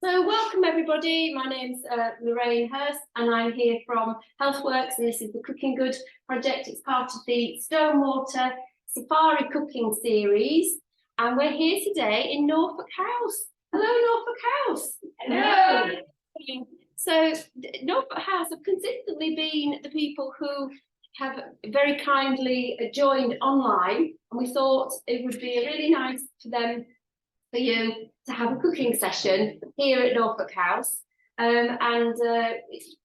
So welcome everybody, my name's Lorraine Hurst and I'm here from Healthworks, and this is the Cooking Good project. It's part of the Stonewater Safari Cooking Series, and we're here today in Norfolk House. Hello Norfolk House. Hello. So Norfolk House have consistently been the people who have very kindly joined online, and we thought it would be really nice for you to have a cooking session here at Norfolk House and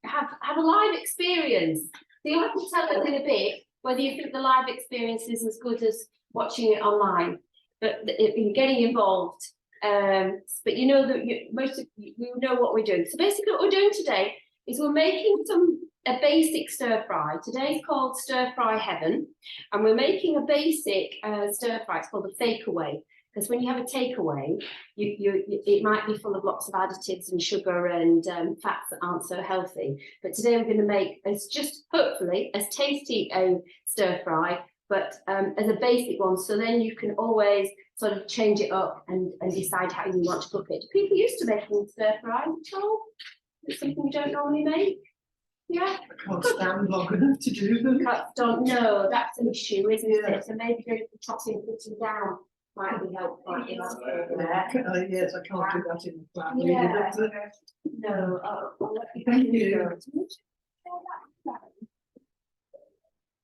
have a live experience. So you'll have to tell us in a bit whether you think the live experience is as good as watching it online, but in getting involved. But you know that most of you know what we're doing. So basically what we're doing today is we're making a basic stir fry. Today's called Stir Fry Heaven, and we're making a basic stir fry. It's called a takeaway. Because when you have a takeaway, it might be full of lots of additives and sugar and fats that aren't so healthy. But today we're going to make just hopefully as tasty a stir fry, but as a basic one. So then you can always sort of change it up and decide how you want to cook it. People used to making stir fry at all? It's something you don't normally make. Yeah. I can't stand long enough to do them. No, that's an issue, isn't it? So maybe going to chopping and putting down might be helpful. Yes, I can't do that in the flat. Yeah. No, I'll let you Thank you. go.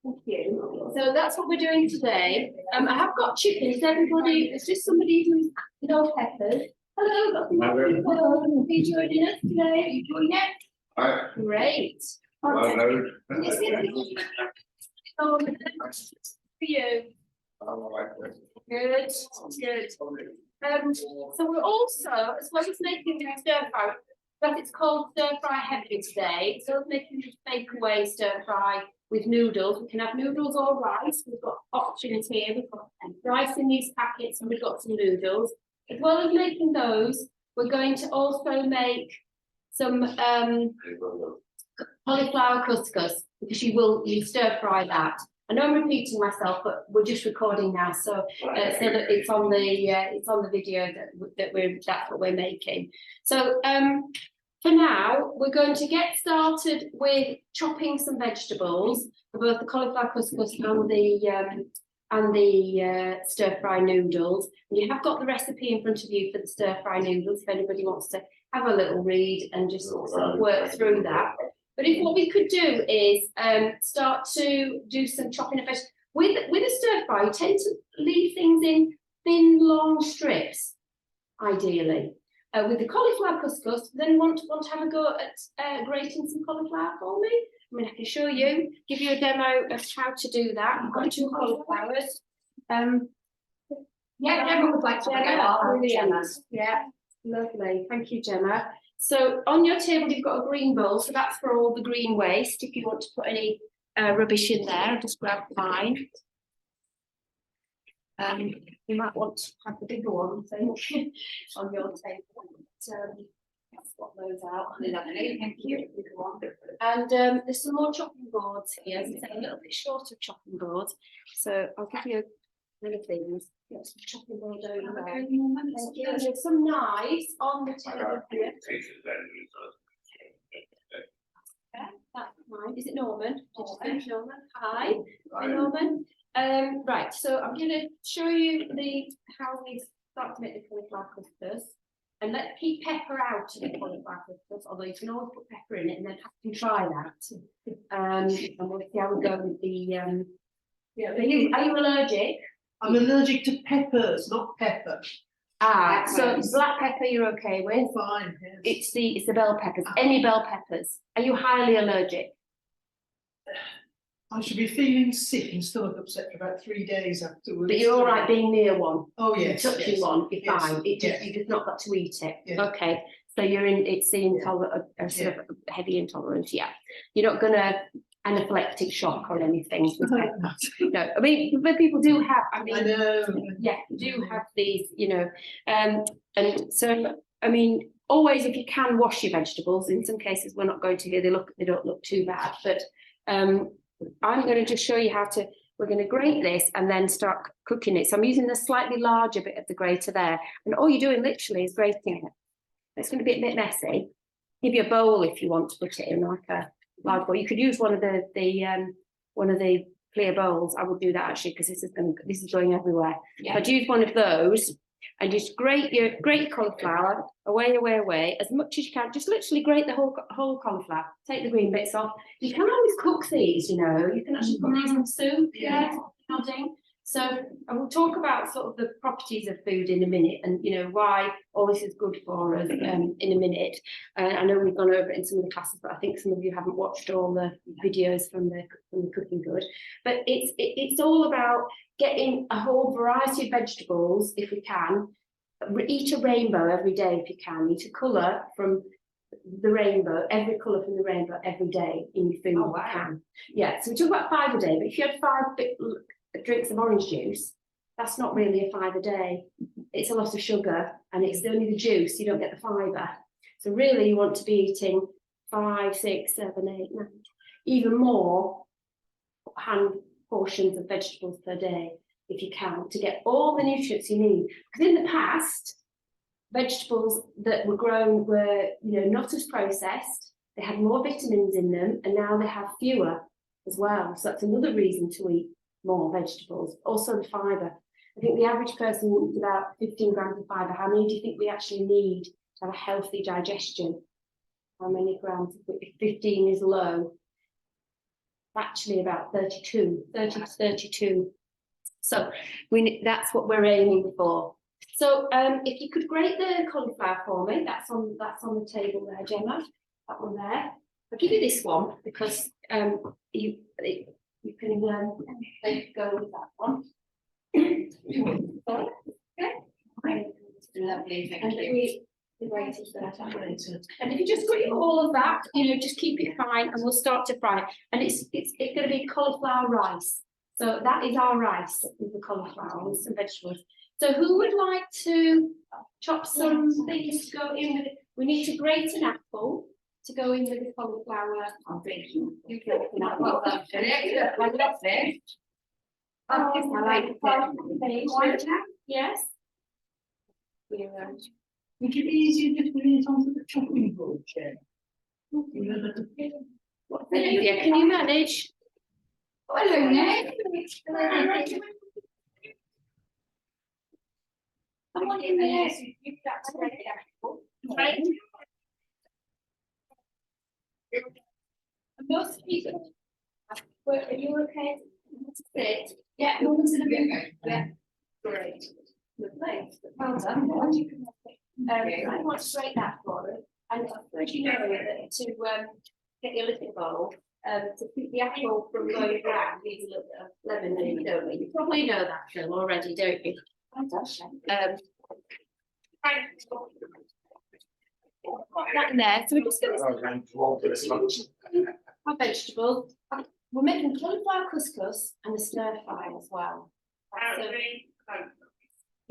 Thank you. So that's what we're doing today. I have got chickens. Everybody, it's just somebody who's no peppers. Hello, got some people. Are you joining us today? Are you joining it? Hi. Great. Hello. For you. Good, good. So we're also, as well as making the stir fry, but it's called Stir Fry Heaven today. So we're making this takeaway stir fry with noodles. We can have noodles or rice. We've got options here. We've got rice in these packets, and we've got some noodles. As well as making those, we're going to also make some cauliflower couscous, because you stir fry that. I know I'm repeating myself, but we're just recording now, so that it's on the video that's what we're making. So for now, we're going to get started with chopping some vegetables for both the cauliflower couscous and the stir fry noodles. And you have got the recipe in front of you for the stir fry noodles if anybody wants to have a little read and just sort of work through that. But what we could do is start to do some chopping of vegetables. With a stir fry, you tend to leave things in thin, long strips, ideally. With the cauliflower couscous, then want to have a go at grating some cauliflower for me? I mean, I can show you, give you a demo of how to do that. I've got 2 cauliflowers. Yeah, everyone would like to Gemma. Yeah, lovely. Thank you, Gemma. So on your table, you've got a green bowl. So that's for all the green waste. If you want to put any rubbish in there, I'll just grab mine. You might want to have the bigger one, I think, on your table. Let's swap those out. Thank you. And there's some more chopping boards here. As I say, a little bit short of chopping boards. So I'll give you one of these. Got some chopping board over there. Thank you. And there's some knives on the table here. That's mine. Is it Norman? Did you say Norman? Hi. Hi, Norman. Right, so I'm going to show you how we start to make the cauliflower couscous, and let's keep pepper out of the cauliflower couscous, although you can always put pepper in it and then have to try that. And we'll see how we go with the. Are you allergic? I'm allergic to peppers, not pepper. So black pepper you're okay with? Fine. Yes. It's the bell peppers. Any bell peppers. Are you highly allergic? I should be feeling sick and stomach upset for about 3 days afterwards. But you're all right being near one. Oh yes. Touching one, you're yes. fine. You just not got to eat it. Yeah. Okay. So it's the intolerant, sort of heavy intolerance. Yeah. You're not gonna anaphylactic shock or anything with pepper. No, I mean, but people do have. I know. Yeah, do have these. And so I mean, always if you can wash your vegetables. In some cases, we're not going to here. They don't look too bad, but I'm going to just show you how to. We're going to grate this and then start cooking it. So I'm using the slightly larger bit of the grater there, and all you're doing literally is grating it. It's going to be a bit messy. Give you a bowl if you want to put it in, like a large bowl. You could use one of the clear bowls. I would do that actually, because this is going everywhere. Yeah. But use one of those and just grate your cauliflower away as much as you can. Just literally grate the whole cauliflower. Take the green bits off. You can always cook these, you know. You can actually put these in soup. Yeah. Nodding. So I will talk about sort of the properties of food in a minute, and you know why all this is good for us in a minute. I know we've gone over it in some of the classes, but I think some of you haven't watched all the videos from the Cooking Good. But it's all about getting a whole variety of vegetables if we can. Eat a rainbow every day if you can. Eat a colour from the rainbow, every colour from the rainbow every day in your food. Oh, wow. If you can. Yeah, so we talk about 5 a day, but if you had 5 drinks of orange juice, that's not really a 5 a day. It's a lot of sugar, and it's only the juice, you don't get the fibre. So really you want to be eating 5, 6, 7, 8, 9, even more hand portions of vegetables per day if you can, to get all the nutrients you need. Because in the past, vegetables that were grown were, you know, not as processed, they had more vitamins in them, and now they have fewer as well. So that's another reason to eat more vegetables. Also the fibre. I think the average person needs about 15 grams of fibre. How many do you think we actually need to have a healthy digestion? How many grams? If 15 is low, actually about 32, 30 to 32. So that's what we're aiming for. So if you could grate the cauliflower for me, that's on the table there, Gemma. That one there. I'll give you this one because you can go with that one. Okay. Lovely, thank And you. and if you just grate all of that, you know, just keep it fine, and we'll start to fry it. And it's going to be cauliflower rice. So that is our rice with the cauliflower and some vegetables. So who would like to chop some things to go in with it? We need to grate an apple to go in with the cauliflower. Oh, thank you. You can open that one. I love it. Oh, I like it. Yes. Would it be easier just putting it onto the chopping board, Chair? You know, What's easier? Can you manage? Hello, Nick. Someone in there. Right. Most people. Are you okay? Sit. Yeah, no one's in a bit. Yeah. Great. Lovely. Well done. I want to break that for it. And first, you know that to get your little bowl, to keep the apple from going brown, needs a little bit of lemon in it, don't we? You probably know that, Phil, already, don't you? That in there. So we're just going to our vegetables. We're making cauliflower couscous and a stir fry as well. So,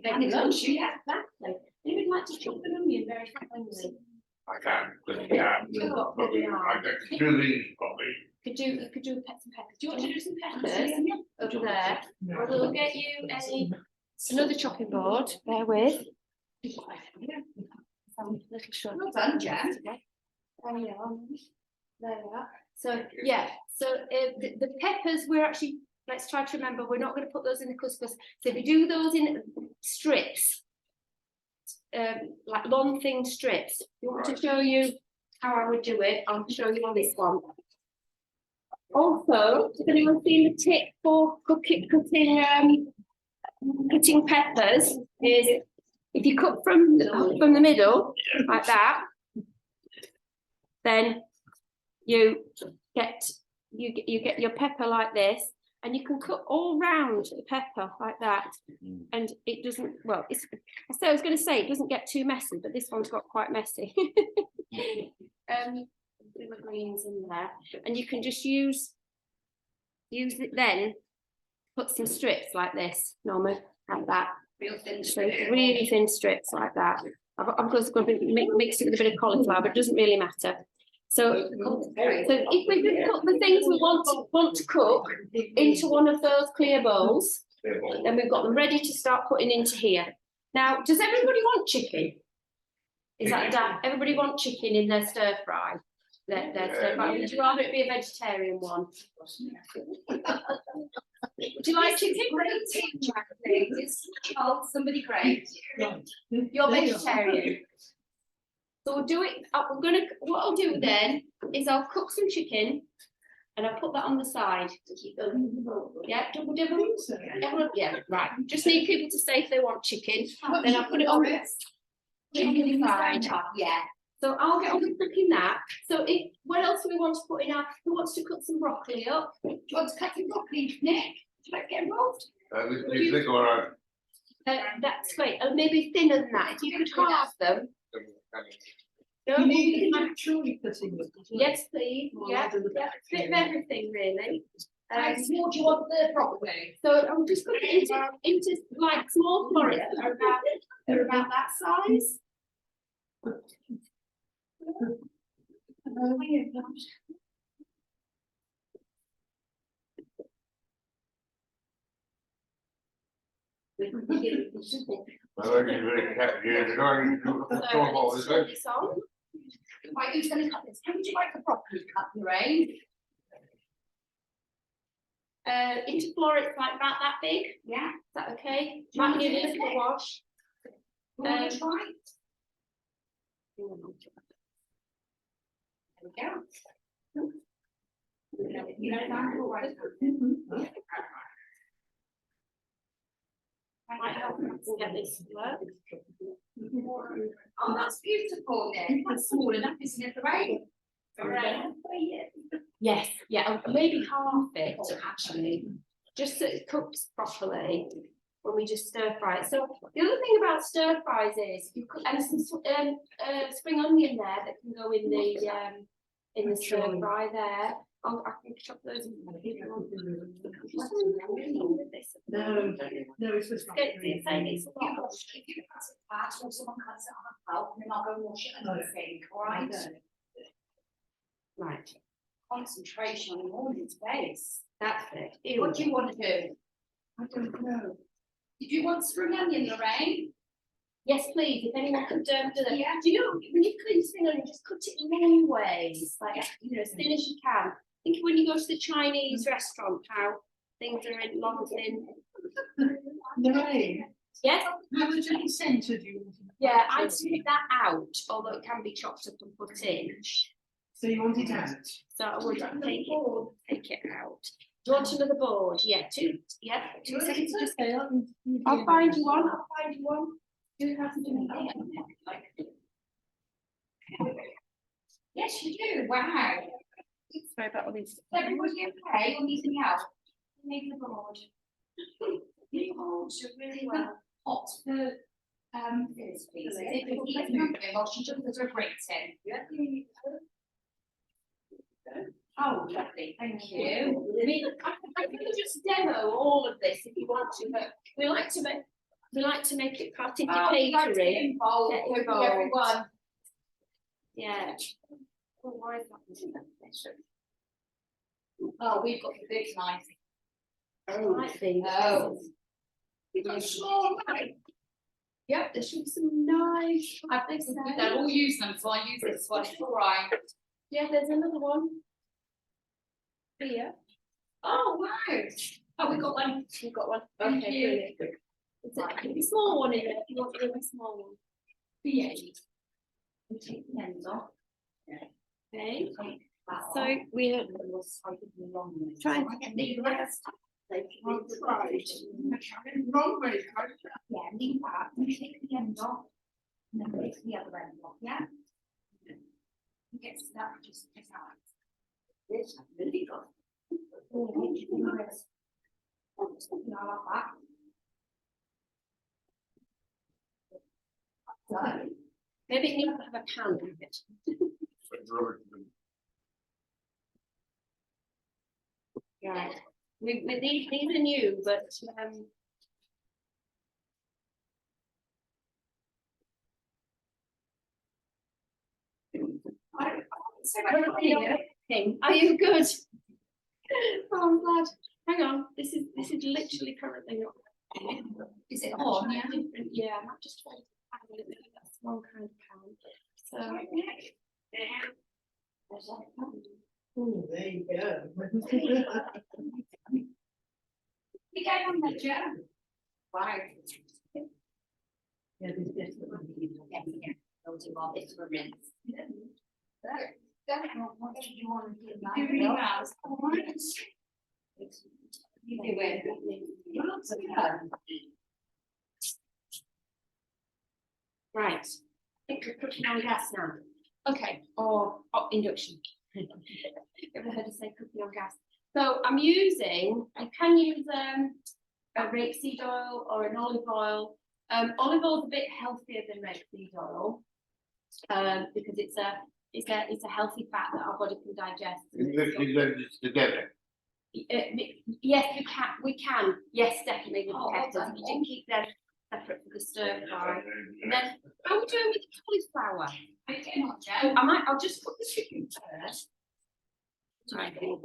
and lunch, yeah, exactly. You would like to chop an onion very finely. I can, I can do these probably. You could do some peppers. Do you want to do some peppers over there? Or we'll get you another chopping board. Bear with. Some little short. Well done, Jan. There we are. So yeah, so the peppers, we're actually, let's try to remember, we're not going to put those in the couscous. So if you do those in strips, like long thin strips, you want to show you how I would do it, I'll show you on this one. Also, has anyone seen the tip for cutting peppers? Is if you cut from the middle like that, then you get your pepper like this, and you can cut all round the pepper like that, and it doesn't. Well, I was going to say it doesn't get too messy, but this one's got quite messy. Put my greens in there, and you can just use it then. Put some strips like this, Norma, like that. Real thin strips, really thin strips like that. I'm just going to mix it with a bit of cauliflower, but it doesn't really matter. So if we can put the things we want to cook into one of those clear bowls, then we've got them ready to start putting into here. Now, does everybody want chicken? Is that done? Everybody want chicken in their stir fry? Their stir fry. Would you rather it be a vegetarian one? Would you like chicken? Great team, Jack, please. Oh, somebody great. Right. You're vegetarian. So we'll do it. What I'll do then is I'll cook some chicken and I'll put that on the side. Yeah, double dibble. Yeah, right. Just need people to say if they want chicken. Then I'll put it on chicken fried. Yeah. So I'll get on with cooking that. So what else do we want to put in our, who wants to cut some broccoli up? Do you want to cut your broccoli, Nick? Would you like to get involved? You think all right? That's great. Maybe thinner than that. If you could halve them. No? You need actually cutting it. Yes, please. Yeah, yeah, a bit of everything really. How small do you want the broccoli? So I'm just going into like small florets that are about that size. I like you very happy, yeah, you know, you do So a snowball, is it? this on. Right, who's going to cut this? How would you like the broccoli cut, Lorraine? Into florets like about that big. Yeah. Is that okay? Do you want Might to need a do little it? wash. You want to try? There we go. You know, down or right? Might help us get this to work. Oh, that's beautiful, Nick. That's small enough, isn't it, Lorraine? Right. Yes, yeah, maybe half it actually, just so it cooks properly when we just stir fry it. So the other thing about stir fries is you could and some spring onion there that can go in the stir fry there. Oh, I can chop those in. No, it's just. It's a lot. If you cut it flat or someone cuts it half out, then I'll go and wash it under the sink, all right? Right, Concentration on the morning space. that's it. What do you want to do? I don't know. Did you want spring onion, Lorraine? Yes, please, if anyone could do that. Yeah. Do you know, when you clean spring onion, just cut it long ways, like, you know, as thin as you can. Think when you go to the Chinese restaurant, how things are in long thin. Lorraine, Yes, how much of the centre do you want? yeah, I'd take that out, although it can be chopped up and put in. So you want it out? So I would take it out. Do you want another board? Yeah, two seconds. Just I'll find you one. Do you have to do it? Yes, you do. Wow. Sorry about all these. Is everybody okay or anything else? Make the board. You hold it really well. Hot for this, please. If you keep moving while she does her breaks in. Oh, lovely, thank you. I mean, I can just demo all of this if you want to, but we like to make it participatory. Involved Get with involved. everyone. Yeah. Oh, why is that? Oh, we've got the big knife. Might be. Oh. We've got a small knife. Yep, there should be some nice. I think so. They'll all use them, so I use this one, it's all right. Yeah, there's another one. Here. Oh, wow. Oh, we got one. We've got one. Thank Okay, you. brilliant. It's a small one in there, if you want a really small one. Yeah. We take the ends off. Okay. So we are trying to get the rest. Wrong way. Yeah, leave that, and take the end off. And then take the other end off, yeah? You get to that, just out. This really good. Oh, something I like that. So, Maybe it needs to have a pan in it. Right. These are new, but are you good? Oh, I'm glad. Hang on, this is literally currently not. Is it on? Yeah. Yeah, I might just try to find it. That's one kind of pan. So, Oh, there you go. You get on the job. Wow. Yeah, there's definitely. Those are all bits for rinse. What did you want to do? You do it. right, I think we're cooking on gas now. Okay, or induction. Ever heard of say cooking on gas? So I'm using, you can use a rapeseed oil or an olive oil. Olive oil is a bit healthier than rapeseed oil because it's a healthy fat that our body can digest. You literally blend it together. Yes, we can. Yes, definitely with the peppers. We do keep them separate for the stir fry. And then how are we doing with the cauliflower? I'll just cook the chicken first. Right, and we'll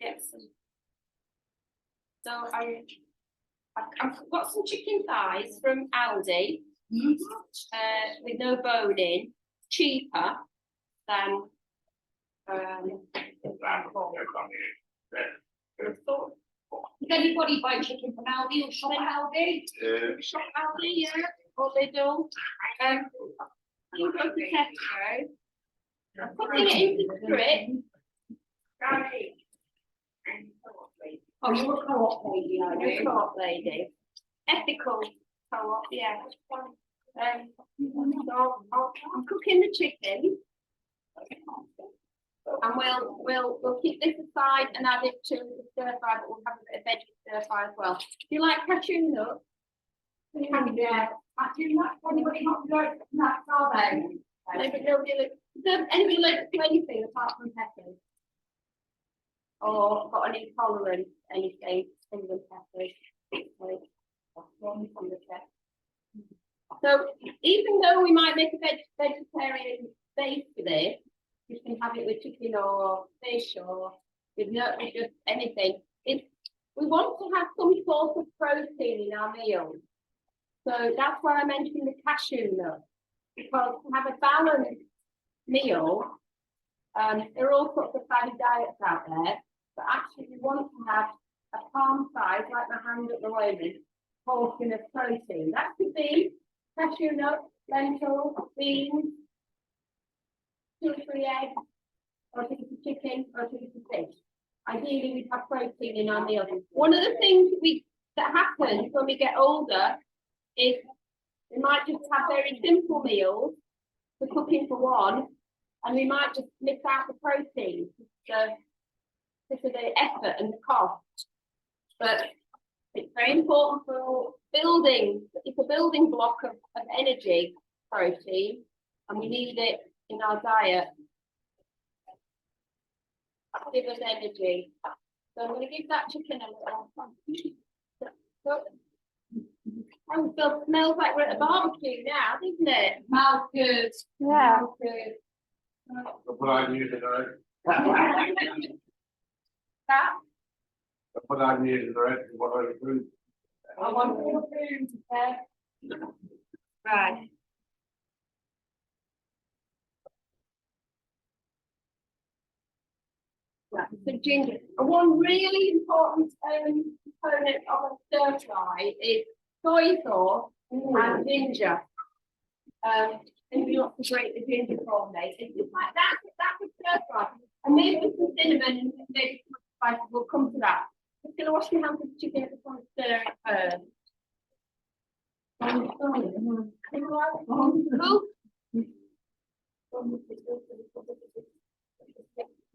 get some. So I've got some chicken thighs from Aldi, with no bone in, cheaper than Does anybody buy chicken from Aldi or shop at Aldi? shop Aldi, yeah, or they do. You go to Tesco. I'm putting it into the strip. Oh, you're a co-op lady, are You're a you? co-op lady. Ethical co-op, yeah. So I'm cooking the chicken. And we'll keep this aside and add it to the stir fry, but we'll have a bit of veggie stir fry as well. Do you like cashew nuts? Yeah, I do not, anybody not like nuts, are they? Nobody like anything apart from peppers. Or got an intolerance, anything other than peppers. So even though we might make a vegetarian base for this, you can have it with chicken or fish or with just anything. We want to have some sort of protein in our meals. So that's why I mentioned the cashew nut. Because to have a balanced meal, there are all sorts of fatty diets out there, but actually we want to have a palm size, like my hand at the moment, portion of protein. That could be cashew nuts, lentils, beans, 2 or 3 eggs, or a piece of chicken, or a piece of fish. Ideally, we'd have protein in our meal. One of the things that happens when we get older is we might just have very simple meals. We're cooking for one, and we might just miss out the protein, because of the effort and the cost. But it's very important for building. It's a building block of energy, protein, and we need it in our diet to give us energy. So I'm going to give that chicken a little. Oh, it smells like we're at a barbecue now, doesn't it? Smells good. Yeah. Smells good. What I knew today. That What I knew today, what I approved. I want to right. Right, so ginger. And one really important component of a stir fry is soy sauce and ginger. And we lots to grate the ginger for me. It's just like that. That's a stir fry. And maybe with some cinnamon and maybe some spices. We'll come to that. Just gonna wash your hands with the chicken. I just want to stir it first.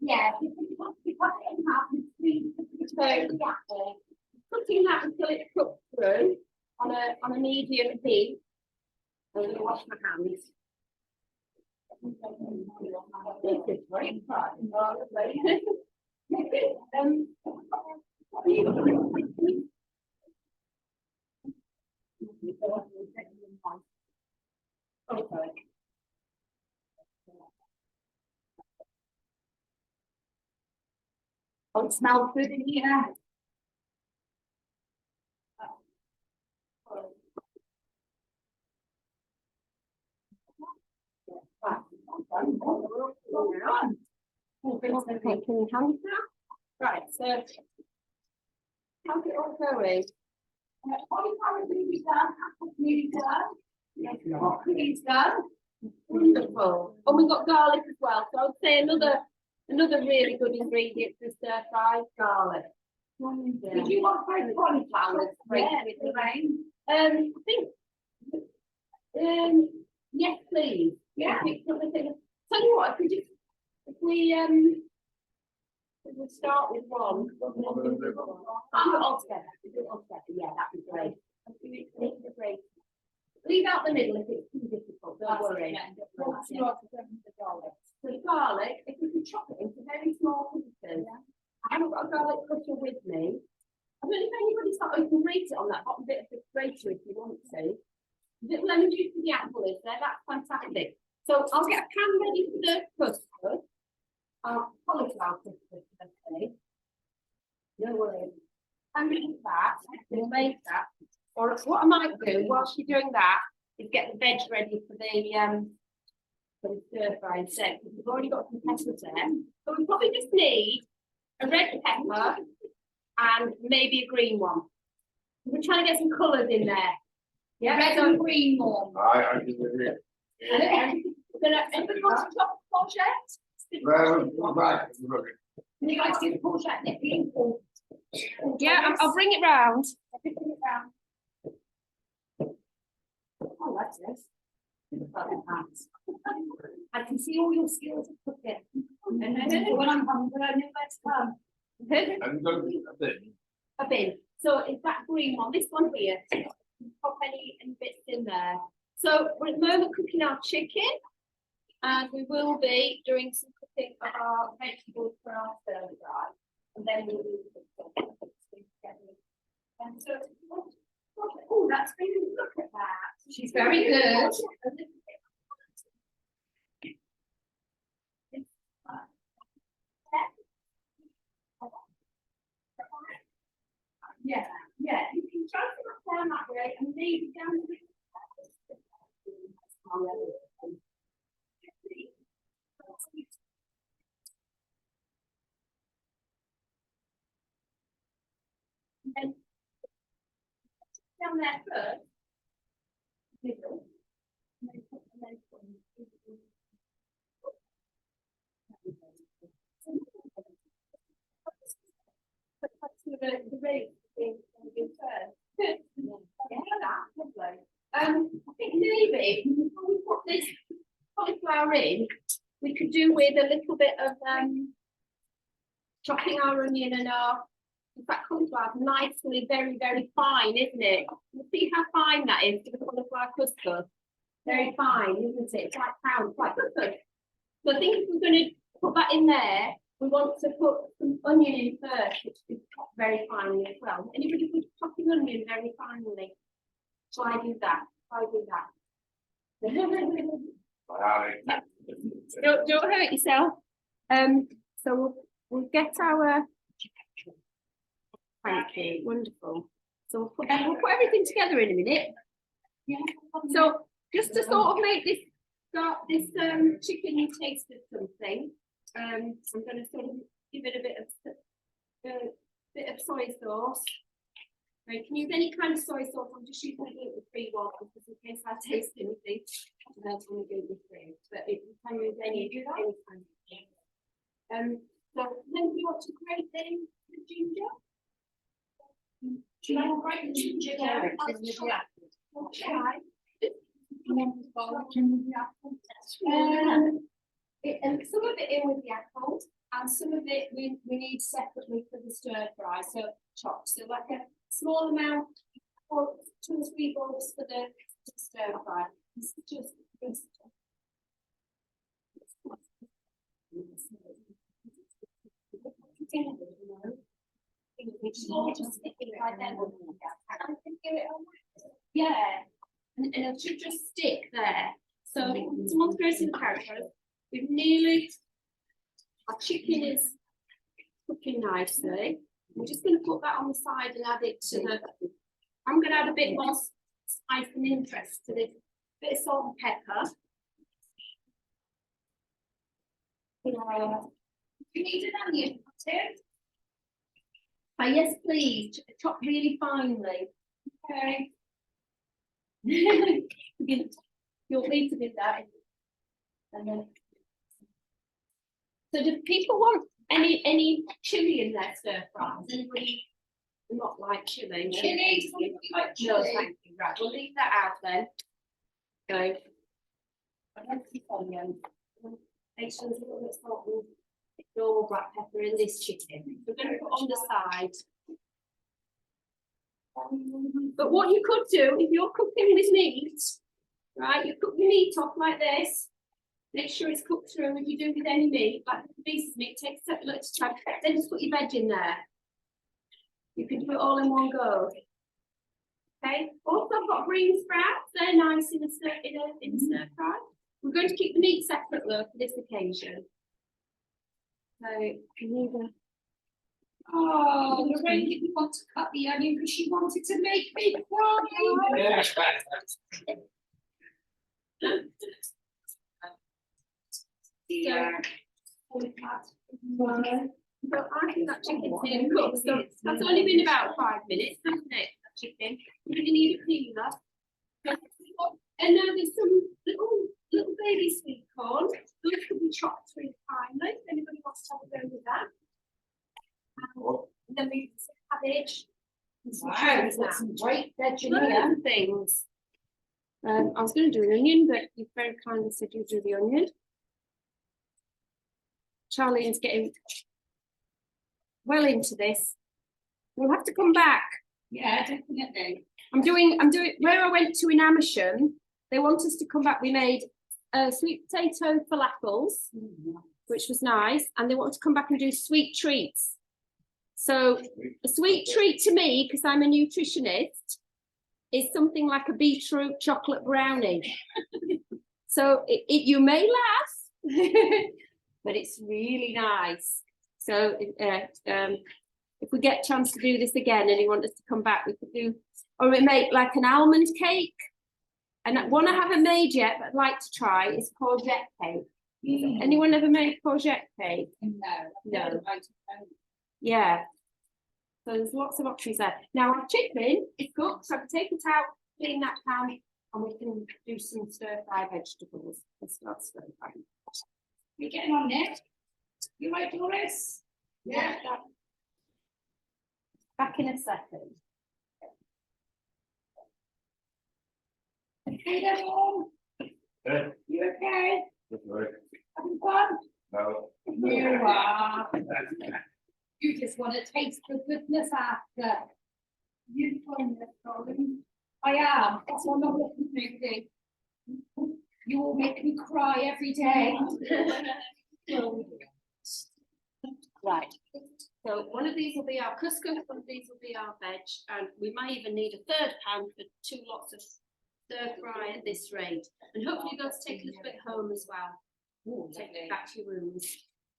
Yeah, you put it in half and squeeze So cooking that until it's cooked through on a medium heat. I'm going to wash my hands. This is very fun. Okay. Oh, it smells good in here. Right, so how's it all going? Cauliflower nearly done, apple's nearly done. Broccoli's done. Wonderful. And we've got garlic as well. So I'd say another really good ingredient for stir fry, garlic. Did you want fried cauliflower? Yeah, With the rain? I think yes, please. Yeah. Tell you what, if we start with one. Do it all together. Yeah, that'd be great. Leave out the middle if it's too difficult, don't worry. So the garlic, if we can chop it into very small pieces. I haven't got a garlic cutter with me. I don't know if anybody's got, you can grate it on that bottom bit of the grater if you want to. A bit of lemon juice for the apple is there, that's fantastic. So I'll get a pan ready for the custard. Cauliflower custard, let's say. No worries. I'm ready for that. We'll make that. Or what I might do whilst you're doing that is get the veg ready for the stir fry instead. Because we've already got some peppers there. So we probably just need a red pepper and maybe a green one. We're trying to get some colours in there. Yeah, Red and green one. I can agree. Anybody want to chop courgette? Well, right, look. You guys do courgette, they're beautiful. Yeah, I'll bring it round. I'll bring it round. Oh, that's this. I can see all your skills of cooking. And when I'm hungry, I know where to come. Have you got a bit? A bin. So is that green one? This one here. Pop any bits in there. So we're at the moment cooking our chicken, and we will be doing some cooking of our vegetables for our stir fry, and then we'll do some and so, oh, that's really look at that. She's very good. Yeah, yeah, you can try to look down that way and maybe down the and down there first. Middle. And then put the legs on. The rate being first. Yeah, that's lovely. I think maybe before we put this cauliflower in, we could do with a little bit of chopping our onion and our, in fact, cauliflower nicely, very, very fine, isn't it? You see how fine that is for the cauliflower custard. Very fine, isn't it? It's like pound, quite good. So I think if we're going to put that in there, we want to put some onion in first, which is chopped very finely as well. Anybody put chopping onion very finely? Shall I do that? Shall I do that? Don't hurt yourself. So we'll get our. Thank you. Wonderful. So we'll put everything together in a minute. Yeah. So just to sort of make this chicken taste of something. I'm going to sort of give it a bit of soy sauce. Right, you can use any kind of soy sauce. I'm just using a gluten-free one because in case I taste anything, I don't want to gluten-free. But you can use any kind of. So then we want to grate the ginger. Should I grate the ginger? Yeah. And some of it in with the apple, and some of it we need separately for the stir fry. So chopped, so like a small amount, or 2 or 3 balls for the stir fry. It's just this. Yeah, and it should just stick there. So someone's grating the carrots. We've nearly, our chicken is cooking nicely. We're just going to put that on the side and add it to the, I'm going to add a bit more spice and interest to this, bit of salt and pepper. You need an onion, too? Yes, please, chop really finely. Okay. You'll need to do that. And then. So do people want any chilli in their stir fries? Anybody not like chilli? Chilli, somebody like No, chilli? thank you. Right, we'll leave that out then. So. I don't see onion. Make sure there's a little bit of salt and normal black pepper in this chicken. We're going to put on the side. But what you could do if you're cooking with meat, right? You cook your meat off like this. Make sure it's cooked through. If you do with any meat, like pieces of meat, takes a little time. Then just put your veg in there. You can do it all in one go. Okay. Also, I've got green sprouts. They're nice in a stir fry. We're going to keep the meat separate though for this occasion. So can either. Oh, Lorraine didn't want to cut the onion because she wanted to make me cry. Yeah. But I think that chicken's been cooked, so that's only been about 5 minutes, hasn't it? That chicken. We're going to need a peeler. And now there's some little baby sweet corn. Those could be chopped really finely. If anybody wants to have a go with that. And then we some cabbage. And some carrots now. Some great veg in Loads here. of things. I was going to do an onion, but you very kindly said you'd do the onion. Charlie is getting well into this. We'll have to come back. Yeah, definitely. I'm doing where I went to in Amersham, they want us to come back. We made sweet potato falafels, which was nice, and they want to come back and do sweet treats. So a sweet treat to me, because I'm a nutritionist, is something like a beetroot chocolate brownie. So you may laugh, but it's really nice. So if we get a chance to do this again and you want us to come back, we could do, or we make like an almond cake. And one I haven't made yet, but I'd like to try is courgette cake. Anyone ever made courgette cake? No. Yeah. So there's lots of options there. Now our chicken is cooked, so I can take it out, clean that pan, and we can do some stir fry vegetables. Let's start stir frying. You're getting on there? You right, Doris? Yeah. Back in a second. Okay, then, Mom? Yeah. You okay? That's right. Having fun? No. You are. You just want to taste the goodness after. You find that, darling. I am. That's what I'm not looking through. You all make me cry every day. Right. So one of these will be our couscous, one of these will be our veg, and we might even need a third pan for 2 lots of stir fry at this rate. And hopefully you're going to take a little bit home as well. Take it back to your rooms.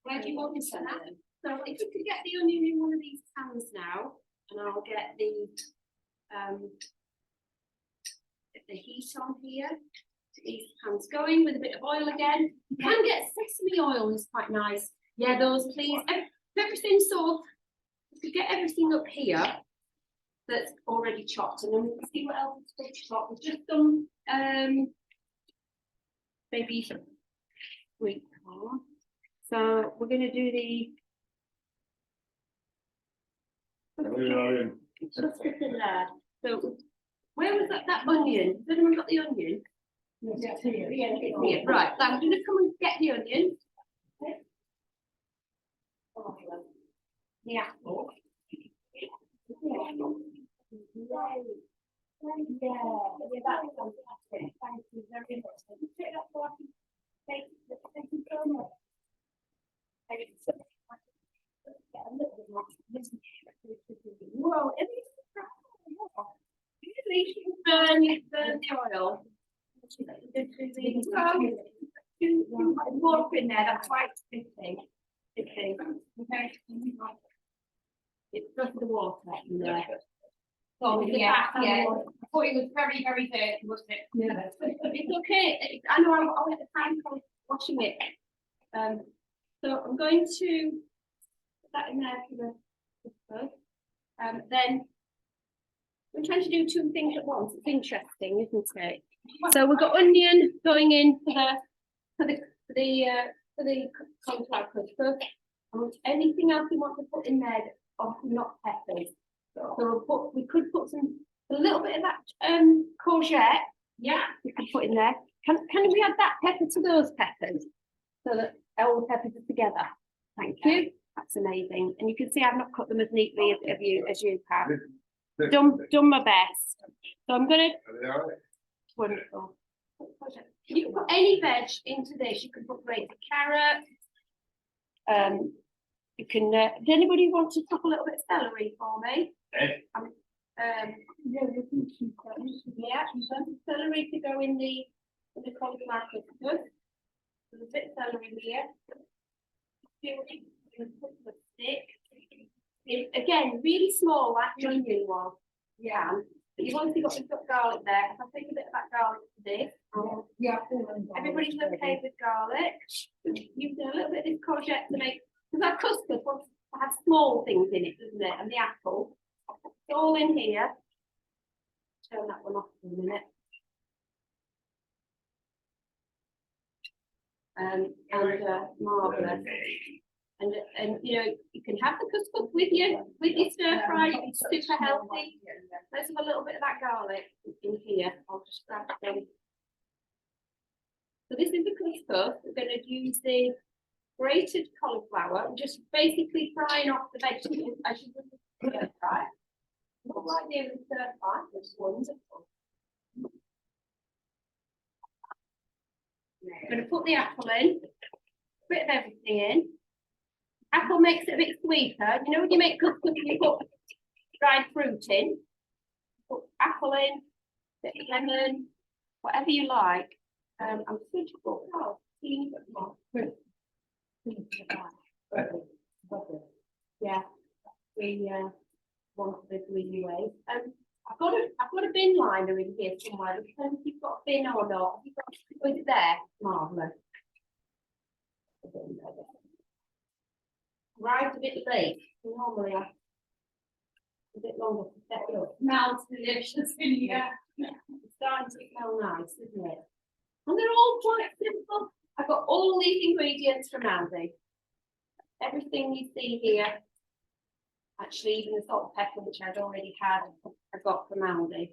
Where do you want to set that? So if you could get the onion in one of these pans now, and I'll get the heat on here. These pans going with a bit of oil again. You can get sesame oil, is quite nice. Yeah, those please. Everything sort of, if you get everything up here that's already chopped, and then we can see what else is been chopped. We've just done maybe sweet corn. So we're going to do the just put in there. So where was that onion? Has anyone got the onion? Yeah, here. Yeah, right. So I'm going to come and get the onion. The apple. That's fantastic. Thank you very much. Thank you so much. Whoa, burn the oil. More in there, that's why it's 50. Okay. It's just the water in there. Oh, yeah. I thought it was very, very dirty, wasn't it? Yeah. It's okay. I know I'll let the time for washing it. So I'm going to put that in there for the first. Then we're trying to do two things at once. It's interesting, isn't it? So we've got onion going in for the cauliflower custard. And anything else you want to put in there of not peppers. So we could put a little bit of that courgette. Yeah, we could put in there. Can we add that pepper to those peppers so that all the peppers are together? Thank you. That's amazing. And you can see I've not cut them as neatly as you have. Done my best. So I'm gonna. Wonderful. You can put any veg into this. You can put grated carrot. You can. Does anybody want to chop a little bit of celery for me? Yeah, some celery to go in the cauliflower custard. There's a bit of celery here. Put the stick. Again, really small, like the onion was. Yeah. But you've obviously got garlic there. I'll take a bit of that garlic to this. Yeah. Everybody's okay with garlic. You've done a little bit of this courgette to make, because our custard wants to have small things in it, doesn't it? And the apple. It's all in here. Turn that one off for a minute. Marvellous. And you know, you can have the couscous with your stir fry. It's super healthy. Let's have a little bit of that garlic in here. I'll just grab them. So this is the couscous. We're going to use the grated cauliflower and just basically frying off the vegetables as you would with stir fry. Not like the other stir fry, which is wonderful. I'm going to put the apple in, a bit of everything in. Apple makes it a bit sweeter. You know when you make couscous, you put dried fruit in. Put apple in, bit of lemon, whatever you like. I'm going to put teeny bit more. Yeah, we want the greeny way. I've got a bin liner in here somewhere. Depends if you've got a bin or not. Is it there? Marvellous. Arrived a bit late. Normally I'm a bit longer to set it up. Smells delicious in here. It's starting to smell nice, isn't it? And they're all quite simple. I've got all these ingredients from Aldi. Everything you see here. Actually, even the salt and pepper, which I'd already had, I got from Aldi.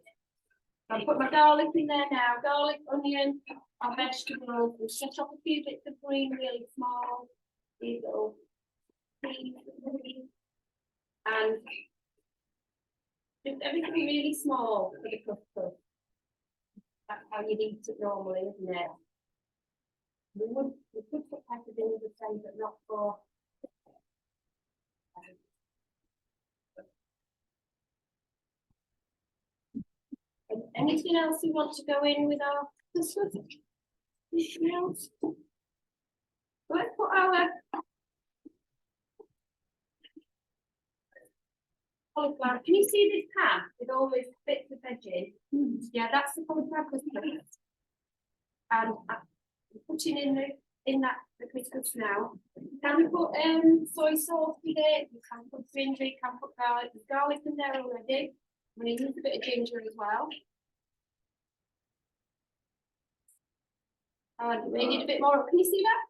I'll put my garlic in there now. Garlic, onion, our vegetables. We'll set off a few bits of green, really small. These little peas. And just everything really small for the couscous. That's how you'd eat it normally, isn't it? We could put peppers in the same, but not for. Anything else you want to go in with our couscous? Anything else? Let's put our cauliflower. Can you see this pan with all these bits of veg in? Yeah, that's the cauliflower couscous. And I'm putting in the couscous now. Can we put soy sauce with it? You can put ginger, you can put garlic. There's garlic in there already. I'm going to use a bit of ginger as well. And we need a bit more. Can you see that?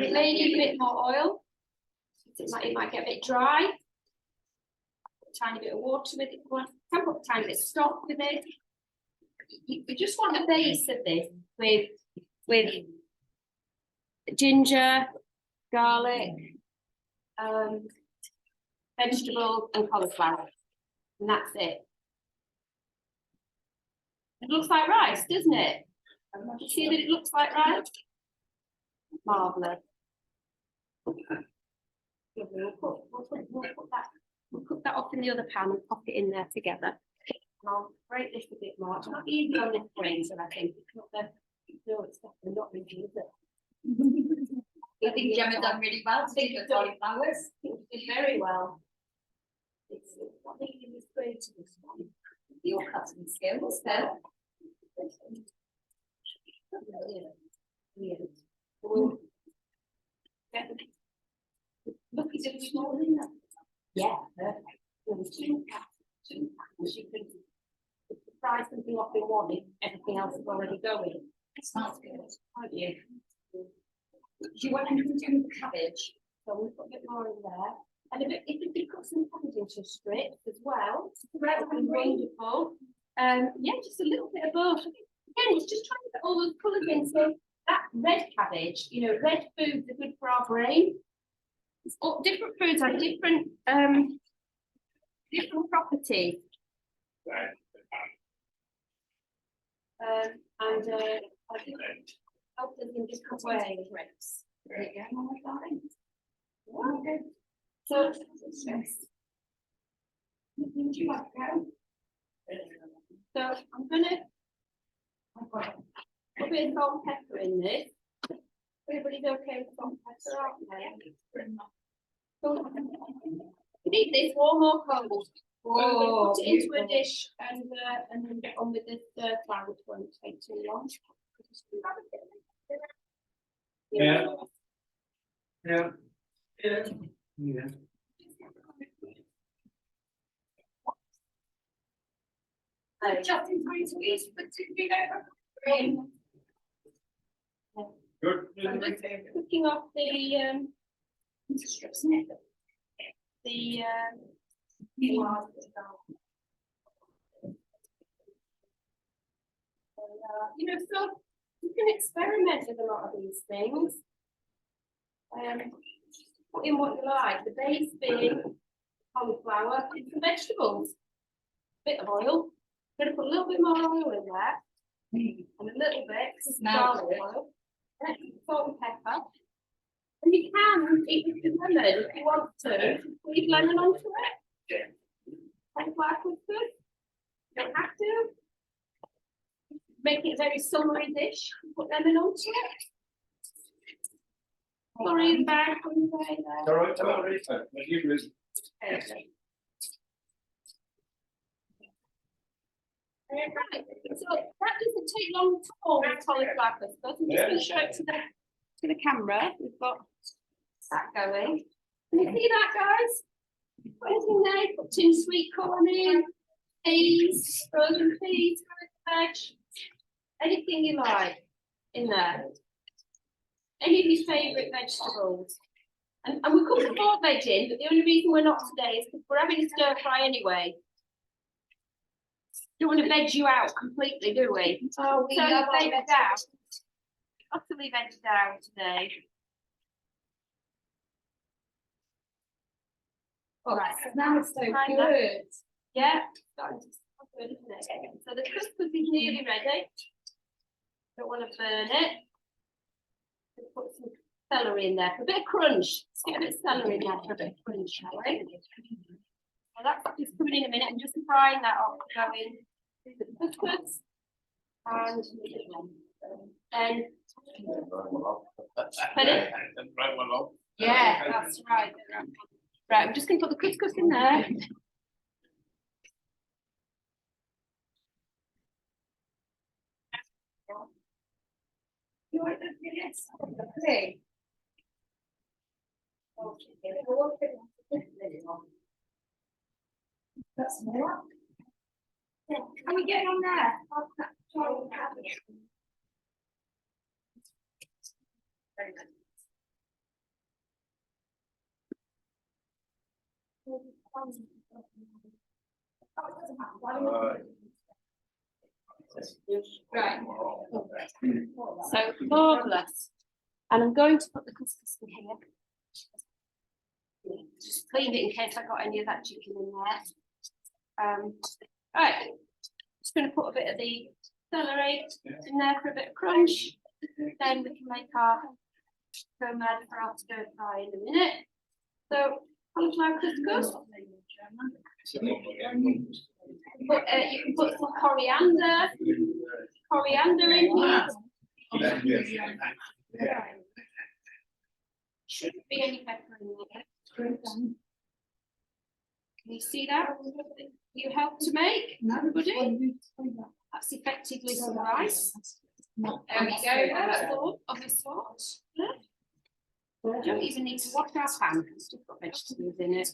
It may need a bit more oil. It might get a bit dry. Put a tiny bit of water with it. You can put a tiny bit of stock with it. You just want a base of this with ginger, garlic, vegetables, and cauliflower. And that's it. It looks like rice, doesn't it? You see that it looks like rice? Marvellous. We'll put that off in the other pan and pop it in there together. And I'll break this a bit more. It's not easy on this grain, so I think it's not the no, it's definitely not easy, is it? I think Gemma done really well. Think of cauliflowers. It did very well. It's not needing this grain to this one. Your cutting skills, though. Brilliant. Brilliant. We'll get the Is it small in there? Yeah, perfect. There was two cats, you could fry something off in one if everything else is already going. It smells good. Aren't you? Do you want anything to do with the cabbage? So we'll put a bit more in there. And a bit, if you could cut some cabbage into strips as well, that would be wonderful. Yeah, just a little bit of both. Again, it's just trying to get all those colours in. So that red cabbage, you know, red foods are good for our brain. It's all, different foods have different different properties. I think help them in different ways. There you go, my darling. Okay. So, would you like to go? So I'm gonna put a bit of salt and pepper in this. Everybody's okay with salt and pepper, aren't they? So, you need this warm or cold. Oh, put it into a dish and then get on with this stir fry, which won't take too long. Yeah. Yeah. Yeah. Yeah. Just in time to eat, but to be over. Good. I'm just cooking off the you know, so you can experiment with a lot of these things. Put in what you like. The base being cauliflower, and some vegetables. Bit of oil. I'm going to put a little bit more oil in there, and a little bit because it's garlic oil. Salt and pepper. And you can eat with the lemon if you want to. Leave lemon onto it. Cauliflower custard. You don't have to. Make it a very summery dish. Put lemon onto it. Sorry, in the bag. All right, all right. Right. So that doesn't take long at all with cauliflower custard. I'm just going to show it to the camera. We've got that going. Can you see that, guys? Put it in there. Put tin sweet corn in, peas, frozen peas, veg, anything you like in there. Any of your favourite vegetables. And we could put more veg in, but the only reason we're not today is because we're having a stir fry anyway. Don't want to veg you out completely, do we? Oh, we So love veg our down. Utterly veg down today. Oh, right, so now it's so Kind good. Yeah, starting to smell good, isn't it? So the custard is nearly ready. Don't want to burn it. Put some celery in there for a bit of crunch. Let's get a bit of celery in there for a bit of crunch, shall we? Well, that's just coming in a minute. I'm just frying that up, going through the custards. And pardon? Yeah, that's right. Right, I'm just going to put the couscous in there. You want to do this? Okay. That's more. Can we get on there? Right. So marvellous. And I'm going to put the couscous in here. Just cleaned it in case I got any of that chicken in there. Right. Just going to put a bit of the celery in there for a bit of crunch. Then we can make our pomade for our stir fry in a minute. So cauliflower couscous. But you can put some coriander in here. Shouldn't be any pepper in there. Can you see that? You help to make, everybody? That's effectively some rice. There we go, that's all of this sort. I don't even need to wash our pan, it's just got vegetables in it.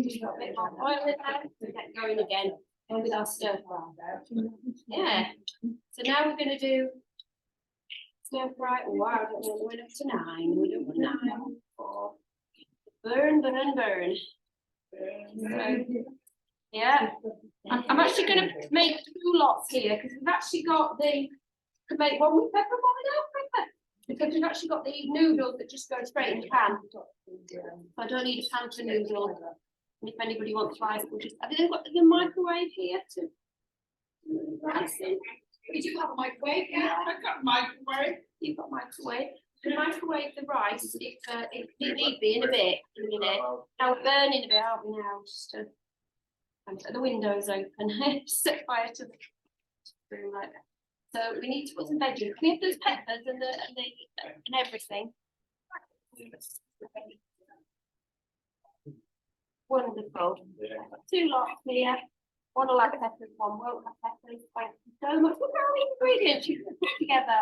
Just got a bit more oil in there, so get going again with our stir fry. Yeah, so now we're gonna do stir fry. Wow, I don't know, we're up to 9. We're doing 9, 4. Burn, burn, burn. So, yeah, I'm actually going to make 2 lots here because we've actually got could make one with pepper, one without pepper. Because we've actually got the noodles that just go straight in the pan. So I don't need a pan for noodles. And if anybody wants rice, we'll just. Have you got the microwave here to rice in? We do have a microwave, yeah, I've got a microwave. You've got microwave. You microwave the rice if need be in a bit, in a minute. Now we're burning a bit, aren't we now? Just to the windows open, set fire to the room like that. So we need to put some veggies. Can we have those peppers and everything? Wonderful. I've got 2 lots here. One will have peppers, one won't have peppers. Thank you so much. Look at all the ingredients you can put together.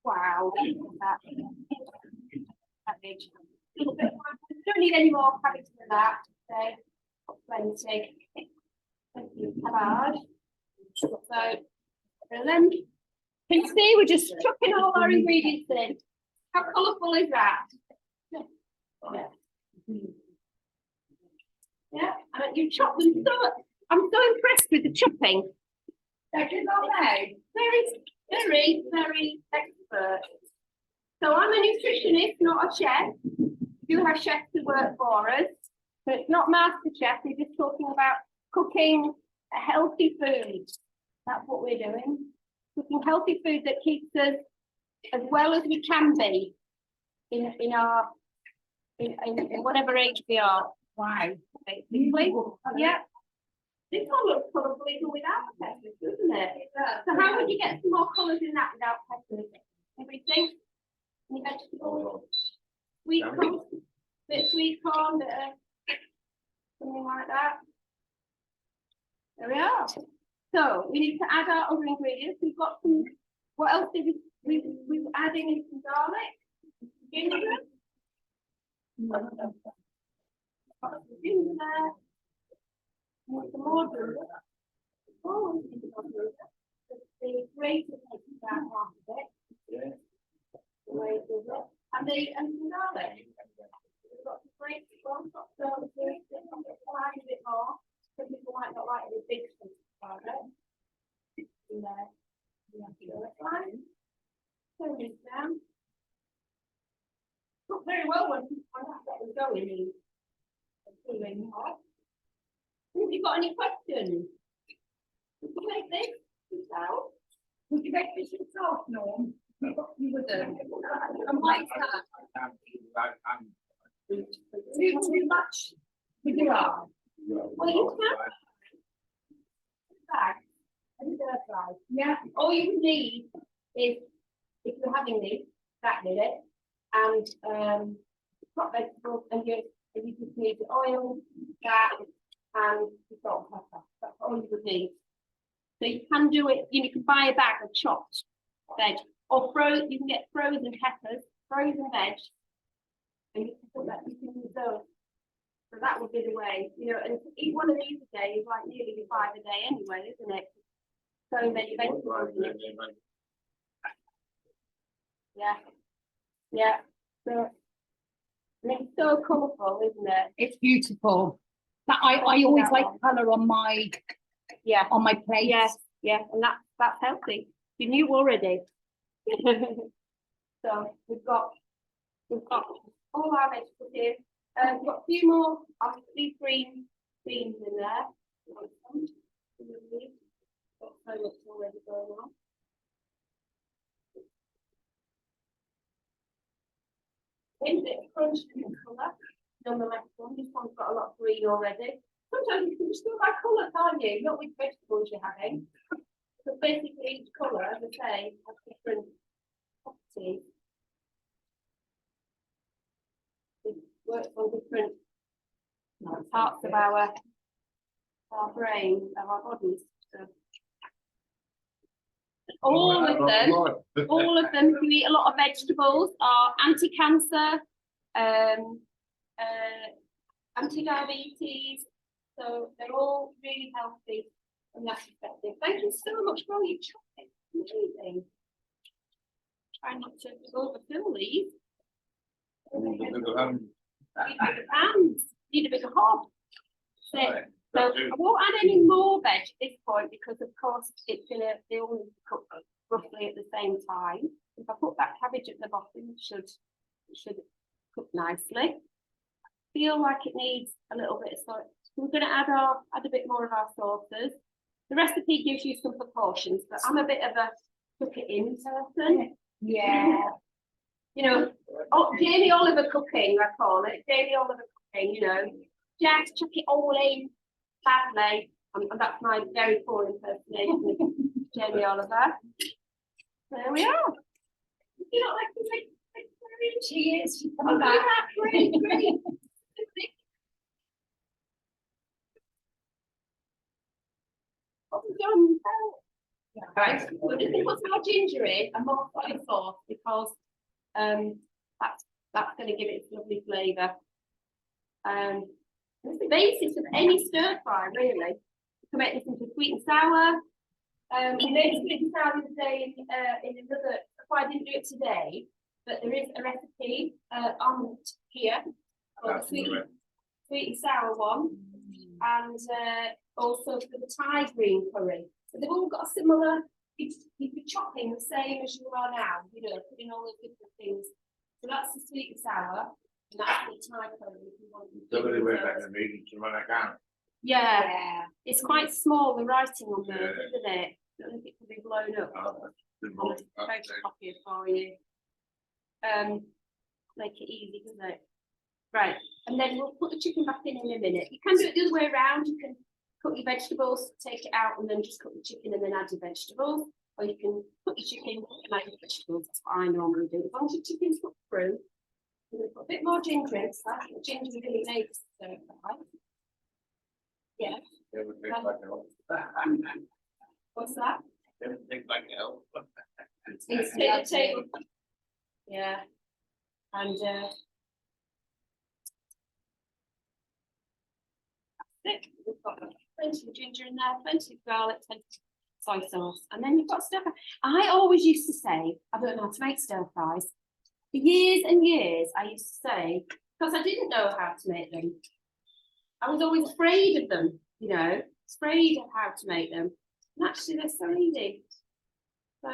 Wow, that cabbage. Don't need any more cabbage than that. So, plenty. Thank you, cabbage. So, and then you can see we're just chucking all our ingredients in. How colourful is that? Yeah. Yeah, and you chop them so. I'm so impressed with the chopping. Very, very expert. So I'm a nutritionist, not a chef. We do have chefs who work for us. So it's not master chef, we're just talking about cooking a healthy food. That's what we're doing. Cooking healthy food that keeps us as well as we can be in whatever age we are. Wow. Basically. Yeah. This one looks colourful even without peppers, doesn't it? So how would you get some more colours in that without peppers? Everything? Any vegetables? Sweet corn? Bit of sweet corn, bit of something like that. There we are. So we need to add our other ingredients. We've got some, what else did we were adding in some garlic, ginger. Got some ginger there. And some more ginger. Oh, the grated takes about half of it. Yeah. And some garlic. We've got some grated ones, got some grated, a bit more. Some people might not like the big stuff about it. In there. You have to go fine. Turn this down. Not very well when I have to get going in. Doing hot. Have you got any questions? Would you make this yourself? Would you make this yourself, Norm? You wouldn't. And why is that? Too much with your arm. Well, you can. Bag. Yeah. All you need is, if you're having this, that with it, and hot vegetables, and you just need the oil, that, and the salt and pepper. That's all you would need. So you can do it. You can buy a bag of chopped veg, or you can get frozen peppers, frozen veg, and you can put that. You can use those. So that would be the way, and to eat one of these a day is like nearly 5 a day anyway, isn't it? So many vegetables. Yeah. Yeah. So, and it's so colourful, isn't it? It's beautiful. But I always like colour on my plate. Yes, yeah, and that's healthy. You knew already. So we've got all our vegetables here. We've got a few more of these green beans in there. Got so much already going on. It's a bit crunched in colour. Nonetheless, this one's got a lot of green already. Sometimes you can just go by colour, can't you? Not with vegetables you're having. So basically each colour, as I say, has different properties. It works on different parts of our brain, of our bodies. So All of them, if you eat a lot of vegetables, are anti-cancer, anti-diabetes, so they're all really healthy from that perspective. Thank you so much for all your chocolate. Amazing. Try not to overfill these. Need a bigger hands. Need a bigger hob. So I won't add any more veg at this point because, of course, they all cook roughly at the same time. If I put that cabbage at the bottom, it should cook nicely. Feel like it needs a little bit of salt. We're going to add a bit more of our sauces. The recipe gives you some proportions, but I'm a bit of a cook it in person. Yeah. You know, Jamie Oliver cooking, I call it. Jamie Oliver cooking, you know. Just chuck it all in badly. And that's my very poor impersonation of Jamie Oliver. There we are. You know, like cheers. Come back. Great. Right, so just put some more ginger in and more soy sauce because that's going to give it a lovely flavour. It's the basis of any stir fry, really. You can make this into sweet and sour. We made sweet and sour the other day in another. I didn't do it today, but there is a recipe on here for the sweet and sour one, and also for the Thai green curry. So they've all got a similar. You'd be chopping the same as you are now, you know, putting all those different things. So that's the sweet and sour, and that's the Thai curry. If you want yeah, it's quite small. The writing on there, isn't it? I don't think it can be blown up. I'll photocopy it for you. Make it easy, doesn't it? Right, and then we'll put the chicken back in a minute. You can do it the other way around. You can cook your vegetables, take it out, and then just cook the chicken and then add your vegetables. Or you can put your chicken and add your vegetables. That's what I normally do. As long as your chicken's cooked through, I'm going to put a bit more ginger in. So I think ginger really makes it yeah. What's that? It's table. Yeah. And thick. We've got plenty of ginger in there, plenty of garlic, plenty of soy sauce, and then you've got stir fry. I always used to say, I don't know how to make stir fries. For years and years, I used to say, because I didn't know how to make them. I was always afraid of them, you know, afraid of how to make them. And actually, they're so easy. So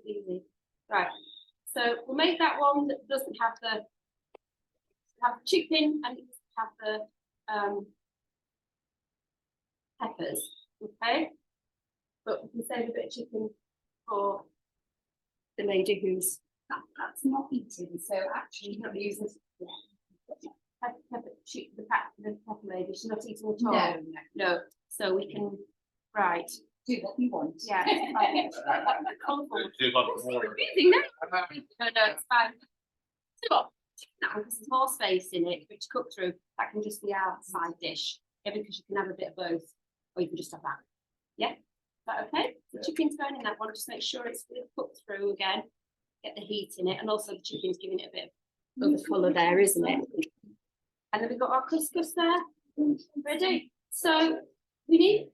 easy. Right. So we'll make that one that doesn't have the chicken and it doesn't have the peppers. Okay. But we can save a bit of chicken for the lady who's That's not eating, so actually you're not using the pepper lady. She's not eating at all. No. So we can do what you want. Yeah. Colourful. No, it's fine. So what? Now, because there's more space in it, which cook through, that can just be our side dish. Yeah, because you can have a bit of both, or you can just have that. Yeah? Is that okay? The chicken's going in that one, just make sure it's cooked through again. Get the heat in it, and also the chicken's giving it a bit of other colour there, isn't it? And then we've got our couscous there. Ready? So we need